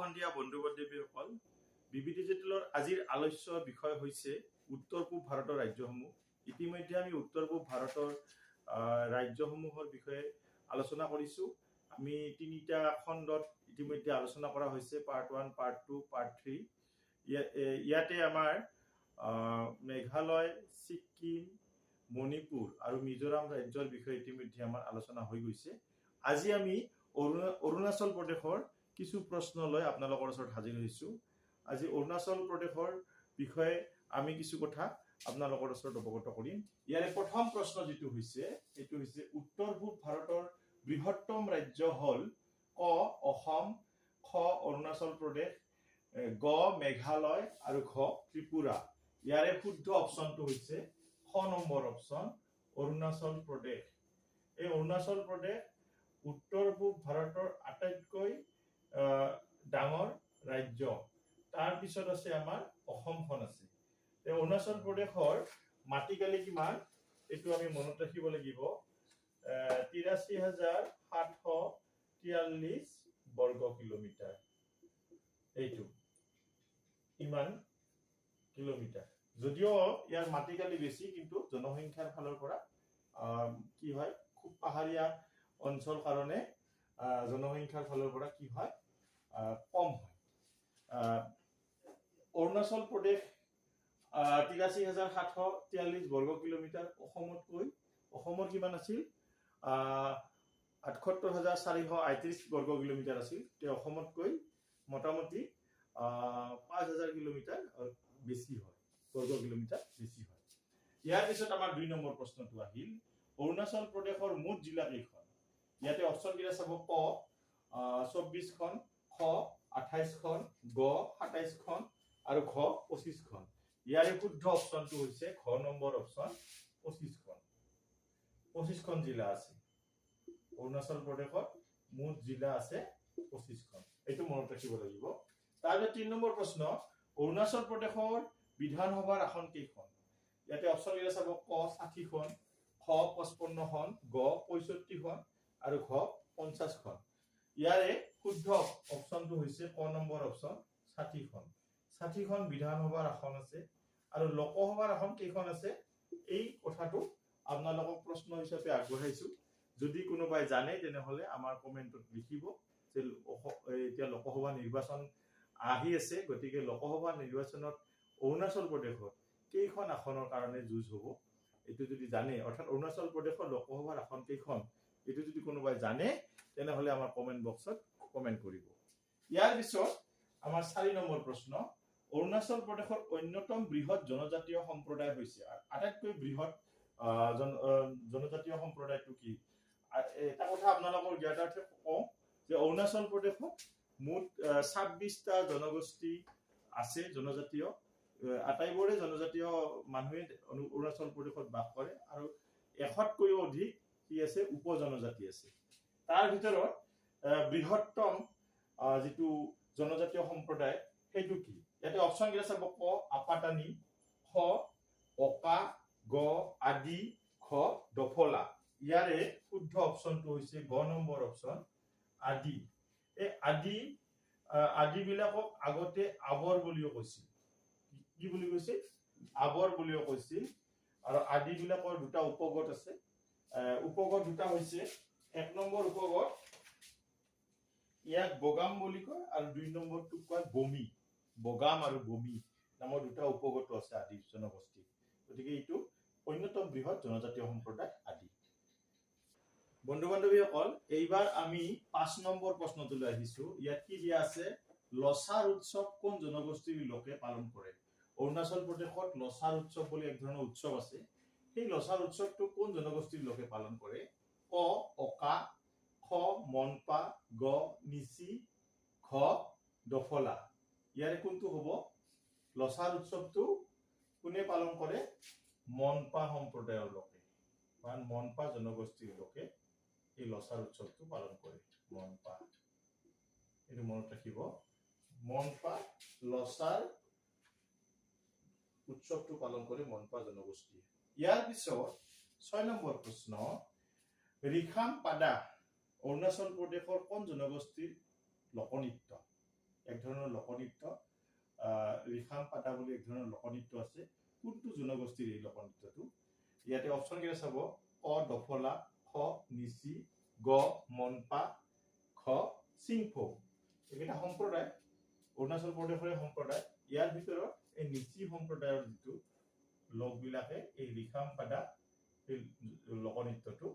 সন্ধিয়া বন্ধু বান্ধৱীসকল, বিবি ডিজিটেলৰ আজিৰ আলোচ্য বিষয় হৈছে উত্তৰ পূব ভাৰতৰ ৰাজ্যসমূহ। ইতিমধ্যে আমি উত্তৰ পূব ভাৰতৰ ৰাজ্যসমূহৰ বিষয়ে আলোচনা কৰিছোঁ। আমি তিনিটা খণ্ডত ইতিমধ্যে আলোচনা কৰা হৈছে, পাৰ্ট 1, পাৰ্ট 2, পাৰ্ট 3। ইয়াতে আমাৰ মেঘালয়, ছিকিম, মণিপুৰ আৰু মিজোৰাম ৰাজ্যৰ বিষয়ে ইতিমধ্যে আমাৰ আলোচনা হৈ গৈছে। আজি আমি অৰুণাচল প্ৰদেশৰ কিছু প্ৰশ্ন লৈ আপোনালোকৰ ওচৰত হাজিৰ হৈছোঁ। আজি অৰুণাচল প্ৰদেশৰ বিষয়ে আমি কিছু কথা আপোনালোকৰ ওচৰত অৱগত কৰিম। ইয়াৰে প্ৰথম প্ৰশ্ন যিটো হৈছে এইটো হৈছে উত্তৰ পূব ভাৰতৰ বৃহত্তম ৰাজ্য হ'ল ক অসম, খ অৰুণাচল প্ৰদেশ, গ মেঘালয় আৰু ঘ ত্ৰিপুৰা। ইয়াৰে শুদ্ধ অপশ্যনটো হৈছে খ নম্বৰ অপশ্যন অৰুণাচল প্ৰদেশ। এই অৰুণাচল প্ৰদেশ উত্তৰ পূব ভাৰতৰ আটাইতকৈ ডাঙৰ ৰাজ্য। তাৰ পিছত আছে আমাৰ অসমখন আছে। অৰুণাচল প্ৰদেশৰ মাটিকালি কিমান এইটো আমি মনত ৰাখিব লাগিব। ৮৩,৭৪৩ বৰ্গ কিলোমিটাৰ। এইটো ইমান কিলোমিটাৰ। যদিও ইয়াৰ মাটিকালি বেছি, কিন্তু জনসংখ্যাৰ ফালৰ পৰা কি হয়, খুব পাহাৰীয়া অঞ্চল কাৰণে জনসংখ্যাৰ ফালৰ পৰা কি হয়, কম হয়। অৰুণাচল প্ৰদেশ ৮৩,৭৪৩ বৰ্গ কিলোমিটাৰ। অসমৰ কিমান আছিল? ৭৮,৪৩৮ বৰ্গ কিলোমিটাৰ আছিল। তেওঁ অসমতকৈ মোটামুটি ৫,০০০ কিলোমিটাৰ বেছি হয়, বৰ্গ কিলোমিটাৰ বেছি হয়। ইয়াৰ পিছত আমাৰ ২ নম্বৰ প্ৰশ্নটো আহিল, অৰুণাচল প্ৰদেশৰ মুঠ জিলা কেইখন? ইয়াতে অপশ্যন কেইটা চাব, ক ২৪খন, খ ২৮খন, গ ২৭খন আৰু ঘ ২৫খন। ইয়াৰে শুদ্ধ অপশ্যনটো হৈছে ঘ নম্বৰ অপশ্যন ২৫খন। ২৫খন জিলা আছে। অৰুণাচল প্ৰদেশত মুঠ জিলা আছে ২৫খন। এইটো মনত ৰাখিব লাগিব। তাৰপিছত ৩ নম্বৰ প্ৰশ্ন, অৰুণাচল প্ৰদেশৰ বিধানসভাৰ আসন কেইখন? ইয়াতে অপশ্যন কেইটা চাব, ক ৬০খন, খ ৫৫খন, গ ৬৫খন আৰু ঘ ৫০খন। ইয়াৰে শুদ্ধ অপশ্যনটো হৈছে ক নম্বৰ অপশ্যন ৬০খন। ৬০খন বিধানসভাৰ আসন আছে। আৰু লোকসভাৰ আসন কেইখন আছে এই কথাটো আপোনালোকক প্ৰশ্ন হিচাপে আগবঢ়াইছো। যদি কোনোবাই জানে তেনেহলে আমাৰ কমেন্টত লিখিব যে এতিয়া লোকসভা নিৰ্বাচন আহি আছে, গতিকে লোকসভা নিৰ্বাচনত অৰুণাচল প্ৰদেশত কেইখন আসনৰ কাৰণে যুঁজ হ'ব এইটো যদি জানে, অৰ্থাৎ অৰুণাচল প্ৰদেশৰ লোকসভাৰ আসন কেইখন এইটো যদি কোনোবাই জানে তেনেহলে আমাৰ কমেন্ট বক্সত কমেন্ট কৰিব। ইয়াৰ পিছত আমাৰ ৪ নম্বৰ প্ৰশ্ন, অৰুণাচল প্ৰদেশৰ অন্যতম বৃহৎ জনজাতীয় সম্প্ৰদায় হৈছে, আটাইতকৈ বৃহৎ জনজাতীয় সম্প্ৰদায়টো কি? এটা কথা আপোনালোকৰ জ্ঞাতাৰ্থে কওঁ যে অৰুণাচল প্ৰদেশত মুঠ ২৬টা জনগোষ্ঠী আছে, জনজাতীয়। আটাইবোৰে জনজাতীয় মানুহে অৰুণাচল প্ৰদেশত বাস কৰে আৰু ১০০তকৈও অধিক কি আছে, উপ জনজাতি আছে। তাৰ ভিতৰত বৃহত্তম যিটো জনজাতীয় সম্প্ৰদায় সেইটো কি? ইয়াতে অপশ্যন কেইটা চাব, ক আপাটানি, খ অকা, গ আদি, ঘ দফলা। ইয়াৰে শুদ্ধ অপশ্যনটো হৈছে গ নম্বৰ অপশ্যন আদি। এই আদি বিলাকক আগতে আৱৰ বুলিও কৈছিল। কি বুলি কৈছিল? আৱৰ বুলিও কৈছিল। আৰু আদি বিলাকৰ দুটা উপগত আছে। উপগত দুটা হৈছে, ১ নম্বৰ উপগত ইয়াক বগাম বুলি কয় আৰু ২ নম্বৰটোক কয় বমি। বগাম আৰু বমি নামৰ দুটা উপগত আছে আদি জনগোষ্ঠী। গতিকে এইটো অন্যতম বৃহৎ জনজাতীয় সম্প্ৰদায় আদি। বন্ধু বান্ধৱীসকল, এইবাৰ আমি ৫ নম্বৰ প্ৰশ্নটোলৈ আহিছো। ইয়াত কি দিয়া আছে, লছাৰ উৎসৱ কোন জনগোষ্ঠীৰ লোকে পালন কৰে? অৰুণাচল প্ৰদেশত লছাৰ উৎসৱ বুলি এক ধৰণৰ উৎসৱ আছে। সেই লছাৰ উৎসৱটো কোন জনগোষ্ঠীৰ লোকে পালন কৰে? ক অকা, খ মনপা, গ নিচি, ঘ দফলা। ইয়াৰে কোনটো হ'ব? লছাৰ উৎসৱটো কোনে পালন কৰে? মনপা সম্প্ৰদায়ৰ লোকে বা মনপা জনগোষ্ঠীৰ লোকে এই লছাৰ উৎসৱটো পালন কৰে। মনপা, এইটো মনত ৰাখিব। মনপা লছাৰ উৎসৱটো পালন কৰে মনপা জনগোষ্ঠীয়ে। ইয়াৰ পিছত ৬ নম্বৰ প্ৰশ্ন, ৰিখাম পাদা অৰুণাচল প্ৰদেশৰ কোন জনগোষ্ঠীৰ লোকনৃত্য? এক ধৰণৰ লোকনৃত্য, ৰিখাম পাতা বুলি এক ধৰণৰ লোকনৃত্য আছে। কোনটো জনগোষ্ঠীৰ এই লোকনৃত্যটো? ইয়াতে অপশ্যন কেইটা চাব, অ দফলা, খ নিচি, গ মনপা, খ চিংফৌ। এইকেইটা সম্প্ৰদায় অৰুণাচল প্ৰদেশৰে সম্প্ৰদায়। ইয়াৰ ভিতৰত এই নিচি সম্প্ৰদায়ৰ যিটো লোকবিলাকে এই ৰিখাম পাতা এই লোকনৃত্যটো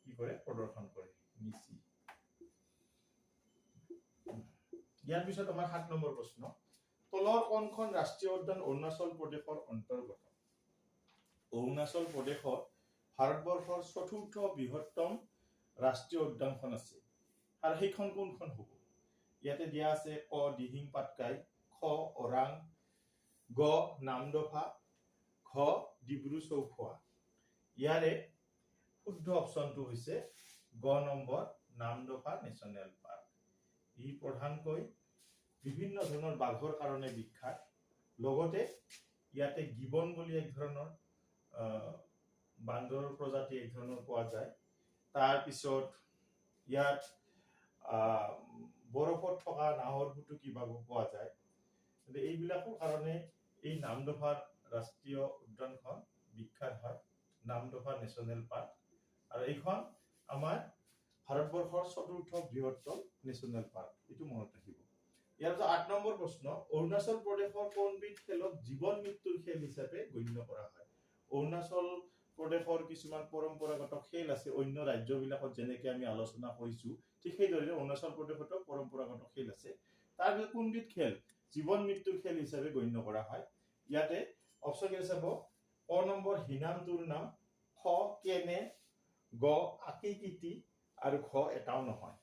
কি কৰে, প্ৰদৰ্শন কৰে, নিচি। ইয়াৰ পিছত আমাৰ 7 নম্বৰ প্ৰশ্ন, তলৰ কোনখন ৰাষ্ট্ৰীয় উদ্যান অৰুণাচল প্ৰদেশৰ অন্তৰ্গত? অৰুণাচল প্ৰদেশত ভাৰতবৰ্ষৰ 4ৰ্থ বৃহত্তম ৰাষ্ট্ৰীয় উদ্যানখন আছে, আৰু সেইখন কোনখন হ'ব? ইয়াতে দিয়া আছে ক দিহিং পাটকাই, খ ওৰাং, গ নামদফা, খ ডিব্ৰু চৌখোৱা। ইয়াৰে শুদ্ধ অপশ্যনটো হৈছে গ নম্বৰ নামদফা নেশ্যনেল পাৰ্ক। ই প্ৰধানকৈ বিভিন্ন ধৰণৰ বাঘৰ কাৰণে বিখ্যাত। লগতে ইয়াতে গিবন বুলি এক ধৰণৰ বান্দৰৰ প্ৰজাতি এক ধৰণৰ পোৱা যায়। তাৰপিছত ইয়াত বৰফত থকা নাহৰ ফুটুকী বাঘো পোৱা যায়। এইবিলাকৰ কাৰণে এই নামদফাৰ ৰাষ্ট্ৰীয় উদ্যানখন বিখ্যাত হয়, নামদফা নেশ্যনেল পাৰ্ক। আৰু এইখন আমাৰ ভাৰতবৰ্ষৰ 4ৰ্থ বৃহত্তম নেশ্যনেল পাৰ্ক, এইটো মনত ৰাখিব। ইয়াৰ পিছত 8 নম্বৰ প্ৰশ্ন, অৰুণাচল প্ৰদেশৰ কোনবিধ খেলক জীৱন মৃত্যুৰ খেল হিচাপে গণ্য কৰা হয়? অৰুণাচল প্ৰদেশৰ কিছুমান পৰম্পৰাগত খেল আছে, অন্য ৰাজ্যবিলাকত যেনেকৈ আমি আলোচনা কৰিছো, ঠিক সেইদৰে অৰুণাচল প্ৰদেশতো পৰম্পৰাগত খেল আছে। তাৰ ভিতৰত কোনবিধ খেল জীৱন মৃত্যুৰ খেল হিচাপে গণ্য কৰা হয়? ইয়াতে অপশ্যন কেইটা চাব, ক নম্বৰ হিনাম তুৰ নাম, খ কেনে, গ আকিকিটি, আৰু খ এটাও নহয়।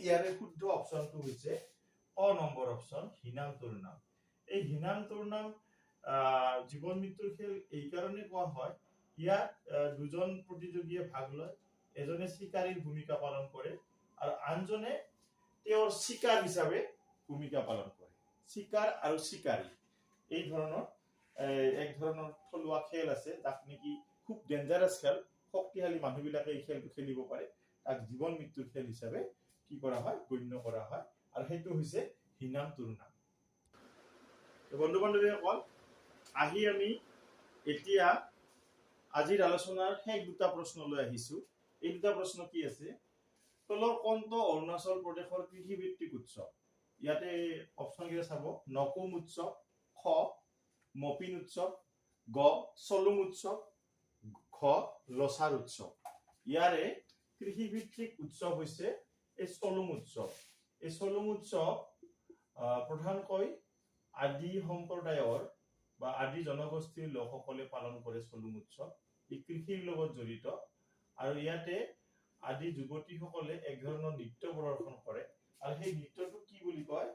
ইয়াৰে শুদ্ধ অপশ্যনটো হৈছে ক নম্বৰ অপশ্যন হিনাম তুৰ নাম। এই হিনাম তুৰ নাম জীৱন মৃত্যুৰ খেল এই কাৰণে কোৱা হয়, ইয়াত দুজন প্ৰতিযোগীয়ে ভাগ লয়, এজনে চিকাৰীৰ ভূমিকা পালন কৰে আৰু আনজনে তেওঁৰ চিকাৰ হিচাপে ভূমিকা পালন কৰে। চিকাৰ আৰু চিকাৰী এই ধৰণৰ এক ধৰণৰ থলুৱা খেল আছে, যাক নেকি খুব ডেঞ্জাৰাছ খেল, শক্তিশালী মানুহবিলাকে এই খেলটো খেলিব পাৰে, তাক জীৱন মৃত্যুৰ খেল হিচাপে কি কৰা হয়, গণ্য কৰা হয়, আৰু সেইটো হৈছে হিনাম তুৰ নাম। বন্ধু বান্ধৱীসকল, আহি আমি এতিয়া আজিৰ আলোচনাৰ শেষ 2টা প্ৰশ্নলৈ আহিছো। এই 2টা প্ৰশ্ন কি আছে, তলৰ কোনটো অৰুণাচল প্ৰদেশৰ কৃষিভিত্তিক উৎসৱ? ইয়াতে অপশ্যন কেইটা চাব, নকুম উৎসৱ, খ মপিন উৎসৱ, গ চলুং উৎসৱ, খ লছাৰ উৎসৱ। ইয়াৰে কৃষিভিত্তিক উৎসৱ হৈছে এই চলুং উৎসৱ। এই চলুং উৎসৱ প্ৰধানকৈ আদি সম্প্ৰদায়ৰ বা আদি জনগোষ্ঠীৰ লোকসকলে পালন কৰে। চলুং উৎসৱ ই কৃষিৰ লগত জড়িত, আৰু ইয়াতে আদি যুৱতীসকলে এক ধৰণৰ নৃত্য প্ৰদৰ্শন কৰে, আৰু সেই নৃত্যটো কি বুলি কয়,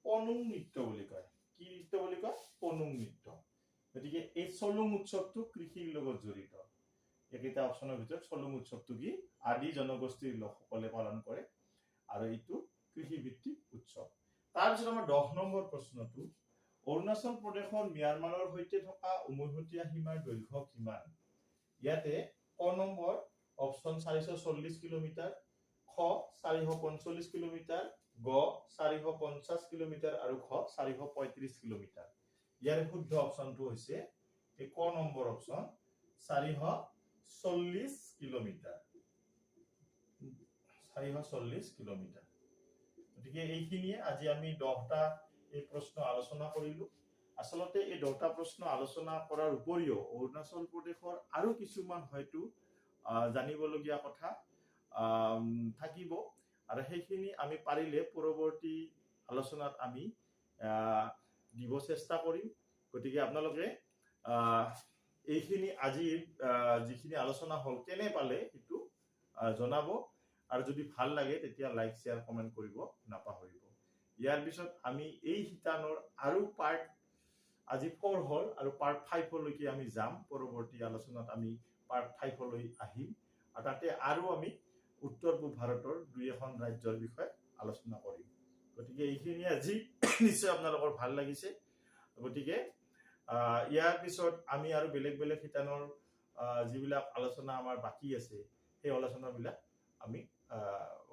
পনুং নৃত্য বুলি কয়। কি নৃত্য বুলি কয়? পনুং নৃত্য। গতিকে এই চলুং উৎসৱটো কৃষিৰ লগত জড়িত। এইকেইটা অপশ্যনৰ ভিতৰত চলুং উৎসৱটো কি, আদি জনগোষ্ঠীৰ লোকসকলে পালন কৰে, আৰু এইটো কৃষিভিত্তিক উৎসৱ। তাৰপিছত আমাৰ 10 নম্বৰ প্ৰশ্নটো, অৰুণাচল প্ৰদেশৰ ম্যানমাৰৰ সৈতে থকা উমৈহতীয়া সীমাৰ দৈৰ্ঘ্য কিমান? ইয়াতে ক নম্বৰ অপশ্যন 440 কিলোমিটাৰ, খ 445 কিলোমিটাৰ, গ 450 কিলোমিটাৰ, আৰু খ 435 কিলোমিটাৰ। ইয়াৰ শুদ্ধ অপশ্যনটো হৈছে এই ক নম্বৰ অপশ্যন 440 কিলোমিটাৰ। 440 কিলোমিটাৰ। গতিকে এইখিনিয়ে আজি আমি 10টা এই প্ৰশ্ন আলোচনা কৰিলো। আচলতে এই 10টা প্ৰশ্ন আলোচনা কৰাৰ উপৰিও অৰুণাচল প্ৰদেশৰ আৰু কিছুমান হয়তো জানিবলগীয়া কথা থাকিব, আৰু সেইখিনি আমি পাৰিলে পৰৱৰ্তী আলোচনাত আমি দিব চেষ্টা কৰিম। গতিকে আপোনালোকে এইখিনি আজিৰ যিখিনি আলোচনা হ'ল কেনে পালে সেইটো জনাব, আৰু যদি ভাল লাগে তেতিয়া লাইক শ্বেয়াৰ কমেণ্ট কৰিব নাপাহৰিব। ইয়াৰ পিছত আমি এই শিতানৰ আৰু পাৰ্ট আজি 4 হ'ল, আৰু পাৰ্ট 5লৈকে আমি যাম। পৰৱৰ্তী আলোচনাত আমি পাৰ্ট 5লৈ আহিম, আৰু তাতে আৰু আমি উত্তৰ পূব ভাৰতৰ 2-এখন ৰাজ্যৰ বিষয়ে আলোচনা কৰিম। গতিকে এইখিনি আজি নিশ্চয় আপোনালোকৰ ভাল লাগিছে। গতিকে ইয়াৰ পিছত আমি আৰু বেলেগ বেলেগ শিতানৰ যিবিলাক আলোচনা আমাৰ বাকী আছে, সেই আলোচনাবিলাক আমি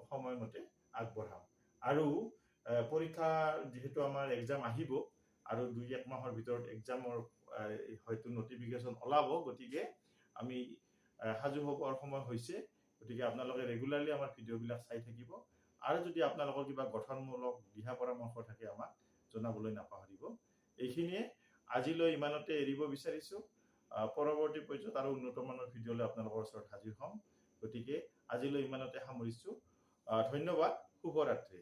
সময়মতে আগবঢ়াম। আৰু পৰীক্ষা যেহেতু আমাৰ এক্সাম আহিব আৰু 2-1 মাহৰ ভিতৰত এক্সামৰ হয়তো নটিফিকেশ্যন ওলাব, গতিকে আমি সাজু হ'বৰ সময় হৈছে। গতিকে আপোনালোকে ৰেগুলাৰলি আমাৰ ভিডিঅ'বিলাক চাই থাকিব আৰু যদি আপোনালোকৰ কিবা গঠনমূলক দিহা পৰামৰ্শ থাকে আমাক জনাবলৈ নাপাহৰিব। এইখিনিয়ে আজিলৈ ইমানতে এৰিব বিচাৰিছোঁ। পৰৱৰ্তী পৰ্যায়ত আৰু উন্নতমানৰ ভিডিঅ'লৈ আপোনালোকৰ ওচৰত হাজিৰ হ'ম। গতিকে আজিলৈ ইমানতে সামৰিছোঁ। ধন্যবাদ। শুভৰাত্ৰি।